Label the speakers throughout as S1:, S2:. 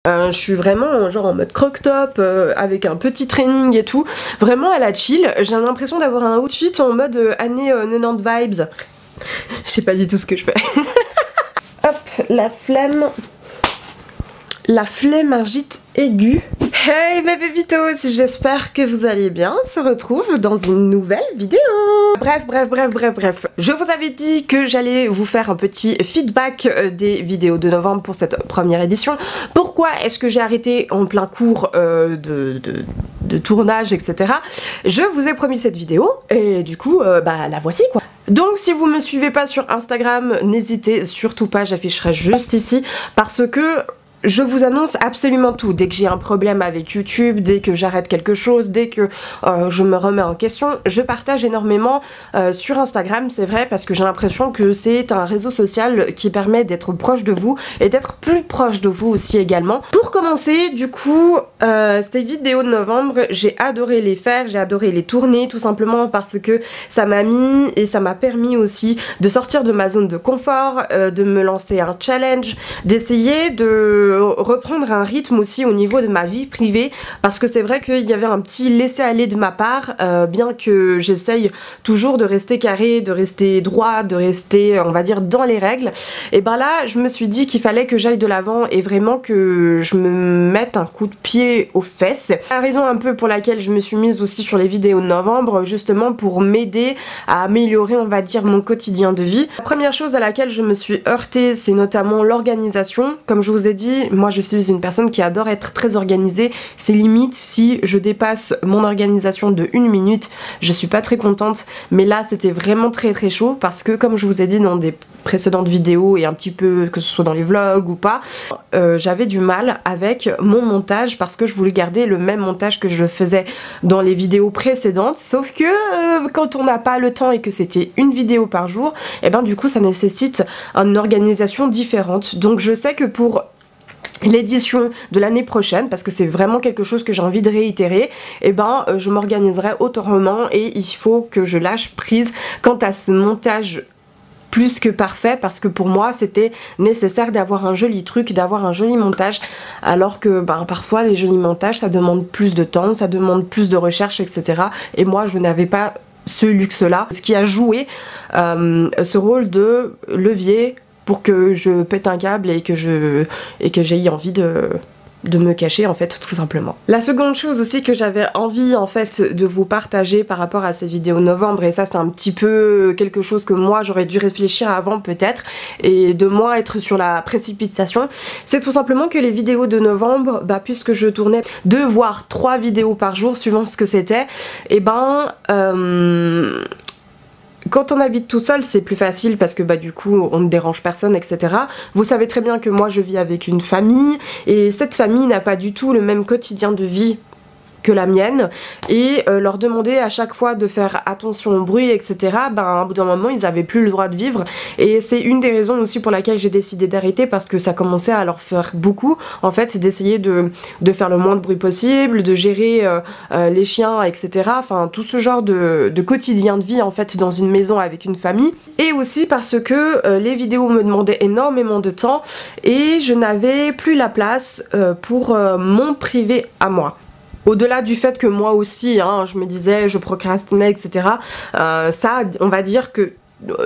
S1: Je suis vraiment genre en mode croc top avec un petit training et tout, vraiment à la chill. J'ai l'impression d'avoir un outfit en mode années 90 vibes. Je sais pas du tout ce que je fais. Hop, la flemmargite aiguë. Hey mes bébitos, j'espère que vous allez bien. On se retrouve dans une nouvelle vidéo. Bref. Je vous avais dit que j'allais vous faire un petit feedback des vidéos de novembre pour cette première édition. Pourquoi est-ce que j'ai arrêté en plein cours de tournage, etc. Je vous ai promis cette vidéo et du coup, la voici quoi. Donc si vous me suivez pas sur Instagram, n'hésitez surtout pas, j'afficherai juste ici parce que je vous annonce absolument tout. Dès que j'ai un problème avec YouTube, dès que j'arrête quelque chose, dès que je me remets en question, je partage énormément sur Instagram, c'est vrai, parce que j'ai l'impression que c'est un réseau social qui permet d'être proche de vous et d'être plus proche de vous aussi également. Pour commencer, du coup, ces vidéos de novembre, j'ai adoré les faire, j'ai adoré les tourner, tout simplement parce que ça m'a mis et ça m'a permis aussi de sortir de ma zone de confort, de me lancer un challenge, d'essayer de reprendre un rythme aussi au niveau de ma vie privée, parce que c'est vrai qu'il y avait un petit laisser-aller de ma part, bien que j'essaye toujours de rester carré, de rester droit, de rester on va dire dans les règles, et ben là je me suis dit qu'il fallait que j'aille de l'avant et vraiment que je me mette un coup de pied aux fesses. La raison un peu pour laquelle je me suis mise aussi sur les vidéos de novembre, justement pour m'aider à améliorer on va dire mon quotidien de vie. La première chose à laquelle je me suis heurtée, c'est notamment l'organisation. Comme je vous ai dit, moi je suis une personne qui adore être très organisée, c'est limite si je dépasse mon organisation de 1 minute, je suis pas très contente, mais là c'était vraiment très chaud parce que comme je vous ai dit dans des précédentes vidéos et un petit peu que ce soit dans les vlogs ou pas, j'avais du mal avec mon montage parce que je voulais garder le même montage que je faisais dans les vidéos précédentes, sauf que quand on n'a pas le temps et que c'était une vidéo par jour, et ben du coup ça nécessite une organisation différente. Donc je sais que pour l'édition de l'année prochaine, parce que c'est vraiment quelque chose que j'ai envie de réitérer, et ben je m'organiserai autrement et il faut que je lâche prise quant à ce montage plus que parfait, parce que pour moi c'était nécessaire d'avoir un joli truc, d'avoir un joli montage, alors que parfois les jolis montages ça demande plus de temps, ça demande plus de recherche, etc. Et moi je n'avais pas ce luxe là, ce qui a joué ce rôle de levier pour que je pète un câble et que j'aie envie de me cacher en fait, tout simplement. La seconde chose aussi que j'avais envie en fait de vous partager par rapport à ces vidéos novembre, et ça c'est un petit peu quelque chose que moi j'aurais dû réfléchir avant peut-être, et de moins être sur la précipitation, c'est tout simplement que les vidéos de novembre, puisque je tournais 2 voire 3 vidéos par jour suivant ce que c'était, et quand on habite tout seul c'est plus facile parce que du coup on ne dérange personne, etc. Vous savez très bien que moi je vis avec une famille et cette famille n'a pas du tout le même quotidien de vie que la mienne, et leur demander à chaque fois de faire attention au bruit, etc. À bout d'un moment ils avaient plus le droit de vivre, et c'est une des raisons aussi pour laquelle j'ai décidé d'arrêter, parce que ça commençait à leur faire beaucoup en fait, d'essayer de faire le moins de bruit possible, de gérer les chiens, etc. Enfin tout ce genre de quotidien de vie en fait dans une maison avec une famille, et aussi parce que les vidéos me demandaient énormément de temps et je n'avais plus la place pour mon privé à moi. Au-delà du fait que moi aussi, je me disais, je procrastinais, etc. Ça, on va dire que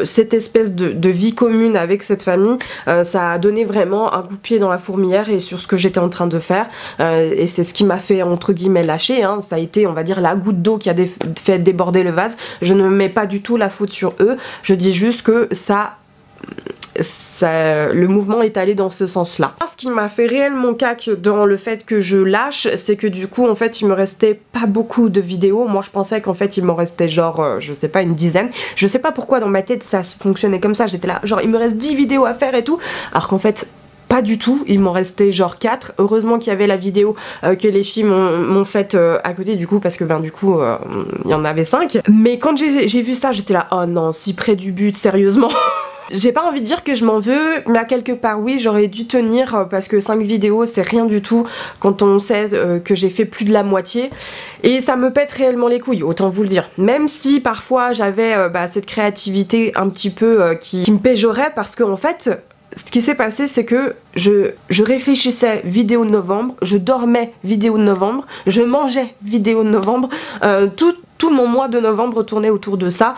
S1: cette espèce de vie commune avec cette famille, ça a donné vraiment un coup de pied dans la fourmilière et sur ce que j'étais en train de faire, et c'est ce qui m'a fait entre guillemets lâcher, ça a été on va dire la goutte d'eau qui a fait déborder le vase. Je ne mets pas du tout la faute sur eux, je dis juste que le mouvement est allé dans ce sens là. Ce qui m'a fait réellement cac dans le fait que je lâche, c'est que du coup en fait il me restait pas beaucoup de vidéos. Moi je pensais qu'en fait il m'en restait genre je sais pas une dizaine, je sais pas pourquoi dans ma tête ça fonctionnait comme ça, j'étais là genre il me reste 10 vidéos à faire et tout, alors qu'en fait pas du tout, il m'en restait genre 4. Heureusement qu'il y avait la vidéo que les filles m'ont faite à côté du coup, parce que du coup il y en avait 5. Mais quand j'ai vu ça j'étais là oh non, si près du but, sérieusement. J'ai pas envie de dire que je m'en veux, mais à quelque part oui, j'aurais dû tenir, parce que 5 vidéos c'est rien du tout quand on sait que j'ai fait plus de la moitié, et ça me pète réellement les couilles, autant vous le dire. Même si parfois j'avais cette créativité un petit peu qui me péjorait, parce qu'en fait ce qui s'est passé, c'est que je réfléchissais vidéo de novembre, je dormais vidéo de novembre, je mangeais vidéo de novembre, tout mon mois de novembre tournait autour de ça,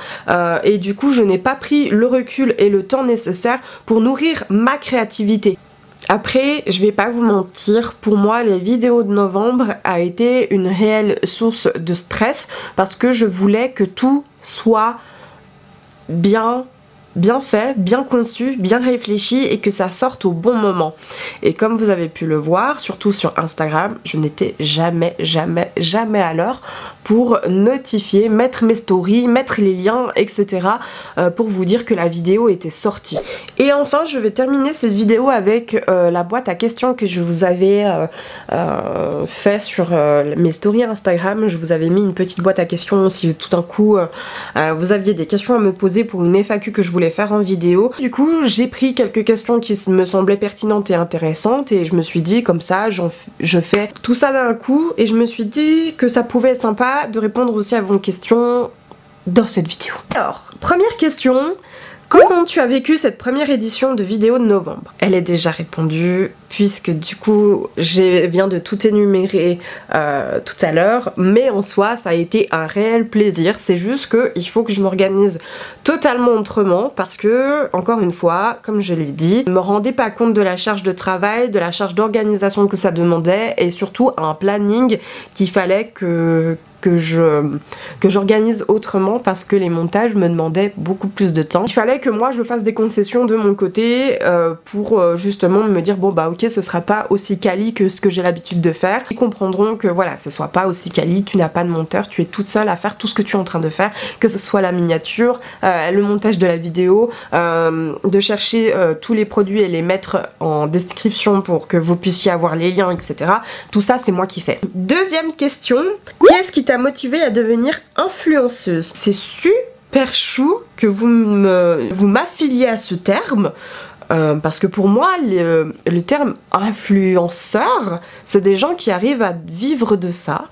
S1: et du coup je n'ai pas pris le recul et le temps nécessaire pour nourrir ma créativité. Après, je vais pas vous mentir, pour moi les vidéos de novembre a été une réelle source de stress parce que je voulais que tout soit bien fait, bien conçu, bien réfléchi et que ça sorte au bon moment. Et comme vous avez pu le voir, surtout sur Instagram, je n'étais jamais à l'heure pour notifier, mettre mes stories, mettre les liens, etc. Pour vous dire que la vidéo était sortie. Et enfin, je vais terminer cette vidéo avec la boîte à questions que je vous avais fait sur mes stories Instagram. Je vous avais mis une petite boîte à questions si tout d'un coup vous aviez des questions à me poser pour une FAQ que je voulais faire en vidéo. Du coup, j'ai pris quelques questions qui me semblaient pertinentes et intéressantes et je me suis dit comme ça, je fais tout ça d'un coup et je me suis dit que ça pouvait être sympa de répondre aussi à vos questions dans cette vidéo. Alors, première question. Comment tu as vécu cette première édition de vidéo de novembre? Elle est déjà répondue puisque du coup je viens de tout énumérer tout à l'heure, mais en soi ça a été un réel plaisir. C'est juste qu'il faut que je m'organise totalement autrement parce que, encore une fois, comme je l'ai dit, je ne me rendais pas compte de la charge de travail, de la charge d'organisation que ça demandait et surtout un planning qu'il fallait que j'organise autrement parce que les montages me demandaient beaucoup plus de temps. Il fallait que moi je fasse des concessions de mon côté pour justement me dire bon bah ok, ce sera pas aussi quali que ce que j'ai l'habitude de faire. Ils comprendront que voilà, ce soit pas aussi quali, tu n'as pas de monteur, tu es toute seule à faire tout ce que tu es en train de faire, que ce soit la miniature, le montage de la vidéo, de chercher tous les produits et les mettre en description pour que vous puissiez avoir les liens, etc. Tout ça c'est moi qui fais. Deuxième question, qu'est-ce qui t'a motivée à devenir influenceuse? C'est super chou que vous m'affiliez à ce terme. Parce que pour moi le terme influenceur, c'est des gens qui arrivent à vivre de ça.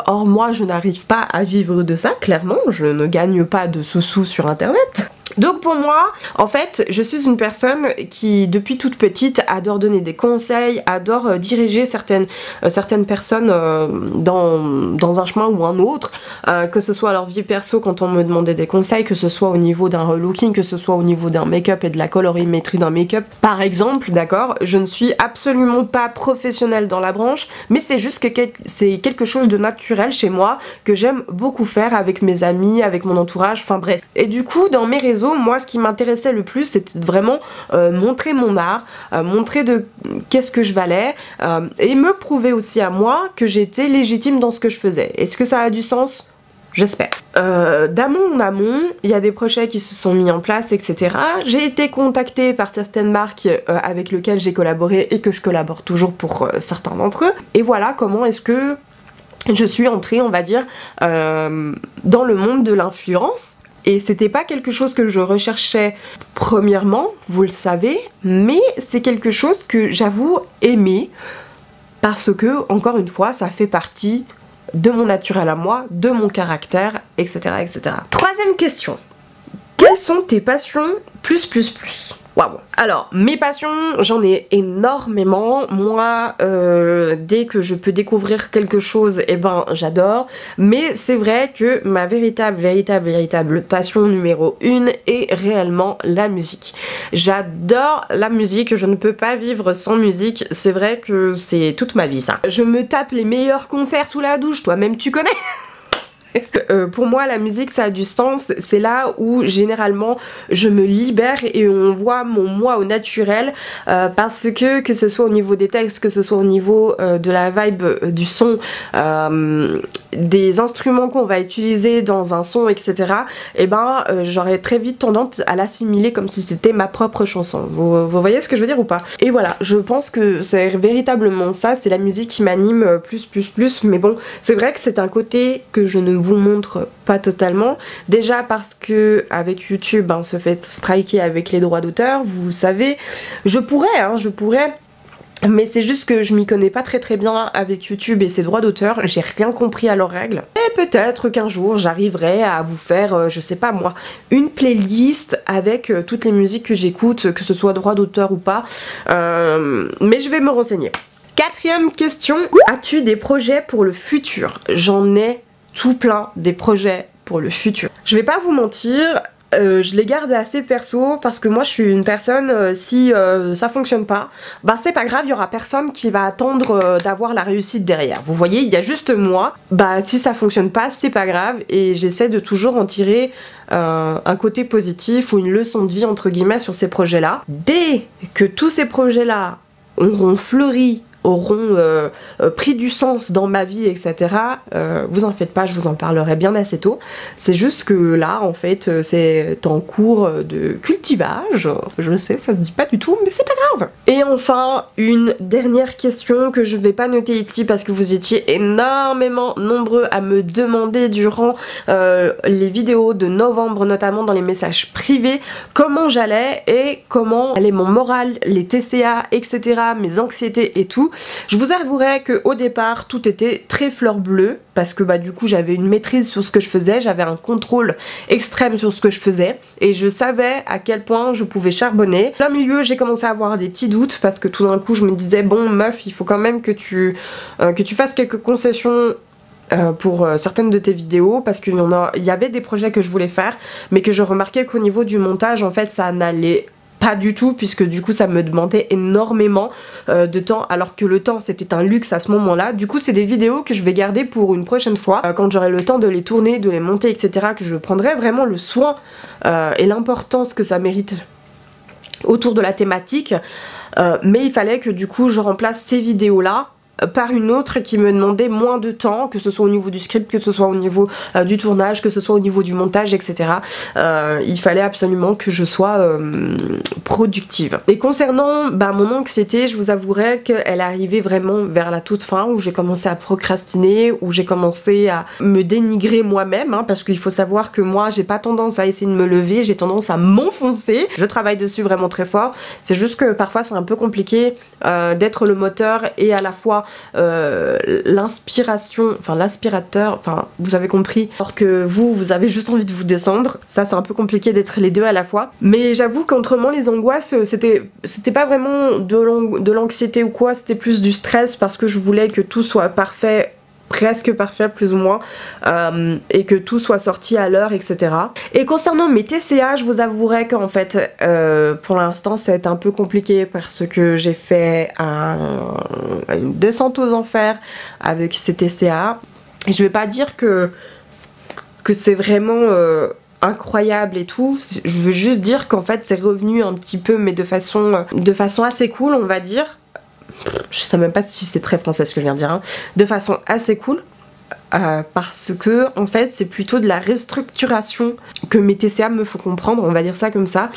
S1: Or moi je n'arrive pas à vivre de ça, clairement, je ne gagne pas de sous-sous sur internet. Donc pour moi, en fait, je suis une personne qui, depuis toute petite, adore donner des conseils, adore diriger certaines personnes dans un chemin ou un autre, que ce soit leur vie perso quand on me demandait des conseils, que ce soit au niveau d'un relooking, que ce soit au niveau d'un make-up et de la colorimétrie d'un make-up, par exemple, d'accord. Je ne suis absolument pas professionnelle dans la branche, mais c'est juste que c'est quelque chose de naturel chez moi, que j'aime beaucoup faire avec mes amis, avec mon entourage, enfin bref. Et du coup, dans mes réseaux, moi ce qui m'intéressait le plus c'était vraiment montrer mon art, montrer de qu'est-ce que je valais et me prouver aussi à moi que j'étais légitime dans ce que je faisais. Est-ce que ça a du sens? J'espère. D'amont en amont, il y a des projets qui se sont mis en place, etc. J'ai été contactée par certaines marques avec lesquelles j'ai collaboré et que je collabore toujours pour certains d'entre eux. Et voilà comment est-ce que je suis entrée, on va dire, dans le monde de l'influence. Et c'était pas quelque chose que je recherchais premièrement, vous le savez, mais c'est quelque chose que j'avoue aimer parce que, encore une fois, ça fait partie de mon naturel à moi, de mon caractère, etc. etc. Troisième question. Quelles sont tes passions plus? Waouh. Alors, mes passions, j'en ai énormément. Moi, dès que je peux découvrir quelque chose, eh ben, j'adore. Mais c'est vrai que ma véritable passion numéro 1 est réellement la musique. J'adore la musique, je ne peux pas vivre sans musique. C'est vrai que c'est toute ma vie, ça. Je me tape les meilleurs concerts sous la douche, toi-même tu connais. Pour moi la musique ça a du sens, c'est là où généralement je me libère et on voit mon moi au naturel parce que ce soit au niveau des textes, que ce soit au niveau de la vibe du son, des instruments qu'on va utiliser dans un son, etc. et ben j'aurais très vite tendance à l'assimiler comme si c'était ma propre chanson. Vous voyez ce que je veux dire ou pas? Et voilà, je pense que c'est véritablement ça, c'est la musique qui m'anime plus, mais bon, c'est vrai que c'est un côté que je ne vous montre pas totalement, déjà parce que avec YouTube on se fait striker avec les droits d'auteur, vous savez. Je pourrais Mais c'est juste que je m'y connais pas très bien avec YouTube et ses droits d'auteur, j'ai rien compris à leurs règles. Et peut-être qu'un jour j'arriverai à vous faire, je sais pas moi, une playlist avec toutes les musiques que j'écoute, que ce soit droit d'auteur ou pas. Mais je vais me renseigner. Quatrième question, as-tu des projets pour le futur? J'en ai tout plein des projets pour le futur. Je vais pas vous mentir, je les garde assez perso parce que moi je suis une personne, si ça fonctionne pas, bah c'est pas grave, il y aura personne qui va attendre d'avoir la réussite derrière. Vous voyez, il y a juste moi, bah si ça fonctionne pas, c'est pas grave et j'essaie de toujours en tirer un côté positif ou une leçon de vie entre guillemets sur ces projets-là. Dès que tous ces projets-là auront fleuri, auront pris du sens dans ma vie, etc. Vous en faites pas, je vous en parlerai bien assez tôt. C'est juste que là, en fait, c'est en cours de cultivage. Je sais, ça se dit pas du tout, mais c'est pas grave. Et enfin, une dernière question que je vais pas noter ici parce que vous étiez énormément nombreux à me demander durant les vidéos de novembre, notamment dans les messages privés, comment j'allais et comment allait mon moral, les TCA, etc., mes anxiétés et tout. Je vous avouerai qu'au départ tout était très fleur bleue parce que bah du coup j'avais une maîtrise sur ce que je faisais, j'avais un contrôle extrême sur ce que je faisais et je savais à quel point je pouvais charbonner. Plein milieu j'ai commencé à avoir des petits doutes parce que tout d'un coup je me disais bon meuf, il faut quand même que tu fasses quelques concessions pour certaines de tes vidéos parce qu'il y avait des projets que je voulais faire mais que je remarquais qu'au niveau du montage en fait ça n'allait pas du tout puisque du coup ça me demandait énormément de temps alors que le temps c'était un luxe à ce moment là. Du coup c'est des vidéos que je vais garder pour une prochaine fois quand j'aurai le temps de les tourner, de les monter etc, que je prendrai vraiment le soin et l'importance que ça mérite autour de la thématique, mais il fallait que du coup je remplace ces vidéos là par une autre qui me demandait moins de temps, que ce soit au niveau du script, que ce soit au niveau du tournage, que ce soit au niveau du montage, etc. Il fallait absolument que je sois productive. Et concernant mon anxiété, je vous avouerai qu'elle arrivait vraiment vers la toute fin, où j'ai commencé à procrastiner, où j'ai commencé à me dénigrer moi-même, hein, parce qu'il faut savoir que moi j'ai pas tendance à essayer de me lever, j'ai tendance à m'enfoncer. Je travaille dessus vraiment très fort, c'est juste que parfois c'est un peu compliqué d'être le moteur et à la fois l'inspiration, enfin l'aspirateur, enfin vous avez compris, alors que vous avez juste envie de vous descendre. Ça c'est un peu compliqué d'être les deux à la fois, mais j'avoue qu'autrement les angoisses c'était pas vraiment de l'anxiété ou quoi, c'était plus du stress parce que je voulais que tout soit parfait, presque parfait plus ou moins, et que tout soit sorti à l'heure, etc. Et concernant mes TCA, je vous avouerai qu'en fait pour l'instant c'est un peu compliqué parce que j'ai fait une descente aux enfers avec ces TCA et je vais pas dire que c'est vraiment incroyable et tout, je veux juste dire qu'en fait c'est revenu un petit peu mais de façon assez cool on va dire. Je sais même pas si c'est très français ce que je viens de dire, hein. De façon assez cool. Parce que en fait c'est plutôt de la restructuration que mes TCA me font comprendre, on va dire ça comme ça.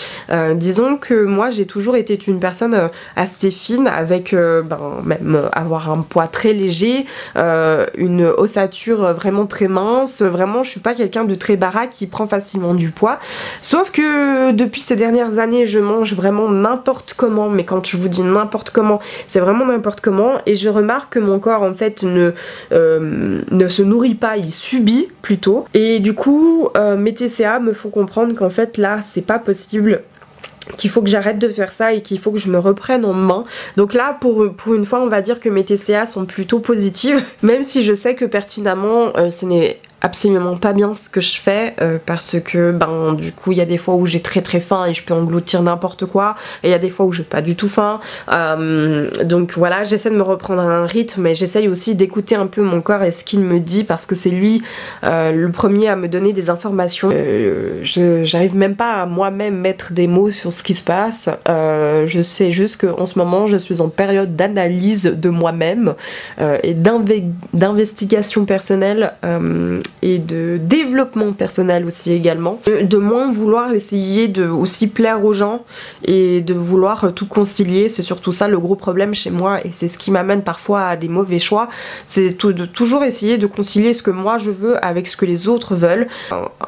S1: Disons que moi j'ai toujours été une personne assez fine avec même avoir un poids très léger, une ossature vraiment très mince, vraiment je suis pas quelqu'un de très baraque qui prend facilement du poids, sauf que depuis ces dernières années je mange vraiment n'importe comment, mais quand je vous dis n'importe comment c'est vraiment n'importe comment, et je remarque que mon corps en fait ne se nourrit pas, il subit plutôt, et du coup mes TCA me font comprendre qu'en fait là c'est pas possible, qu'il faut que j'arrête de faire ça et qu'il faut que je me reprenne en main. Donc là pour une fois on va dire que mes TCA sont plutôt positives, même si je sais que pertinemment ce n'est absolument pas bien ce que je fais parce que du coup il y a des fois où j'ai très faim et je peux engloutir n'importe quoi, et il y a des fois où j'ai pas du tout faim, donc voilà, j'essaie de me reprendre à un rythme, mais j'essaye aussi d'écouter un peu mon corps et ce qu'il me dit parce que c'est lui le premier à me donner des informations. J'arrive même pas à moi-même mettre des mots sur ce qui se passe, je sais juste qu'en ce moment je suis en période d'analyse de moi-même et d'investigation personnelle et de développement personnel aussi également, de moins vouloir essayer de aussi plaire aux gens et de vouloir tout concilier. C'est surtout ça le gros problème chez moi, et c'est ce qui m'amène parfois à des mauvais choix, c'est de toujours essayer de concilier ce que moi je veux avec ce que les autres veulent,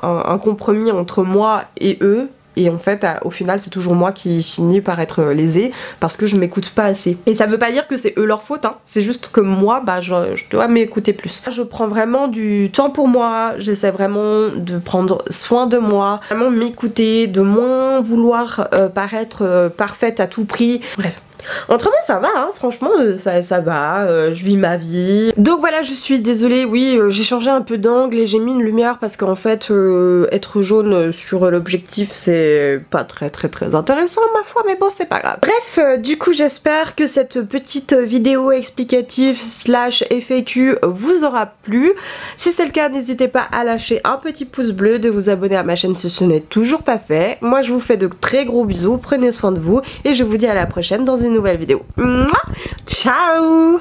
S1: un compromis entre moi et eux, et en fait au final c'est toujours moi qui finis par être lésée parce que je m'écoute pas assez. Et ça veut pas dire que c'est eux leur faute, hein. C'est juste que moi bah je dois m'écouter plus. Je prends vraiment du temps pour moi, j'essaie vraiment de prendre soin de moi, vraiment m'écouter, de moins vouloir paraître parfaite à tout prix. Bref. Autrement ça va, hein, franchement ça va, je vis ma vie. Donc voilà, je suis désolée, oui j'ai changé un peu d'angle et j'ai mis une lumière parce qu'en fait être jaune sur l'objectif c'est pas très intéressant ma foi, mais bon c'est pas grave. Bref, du coup j'espère que cette petite vidéo explicative slash FAQ vous aura plu. Si c'est le cas, n'hésitez pas à lâcher un petit pouce bleu, de vous abonner à ma chaîne si ce n'est toujours pas fait. Moi je vous fais de très gros bisous, prenez soin de vous et je vous dis à la prochaine dans une nouvelle vidéo. Mouah, ciao.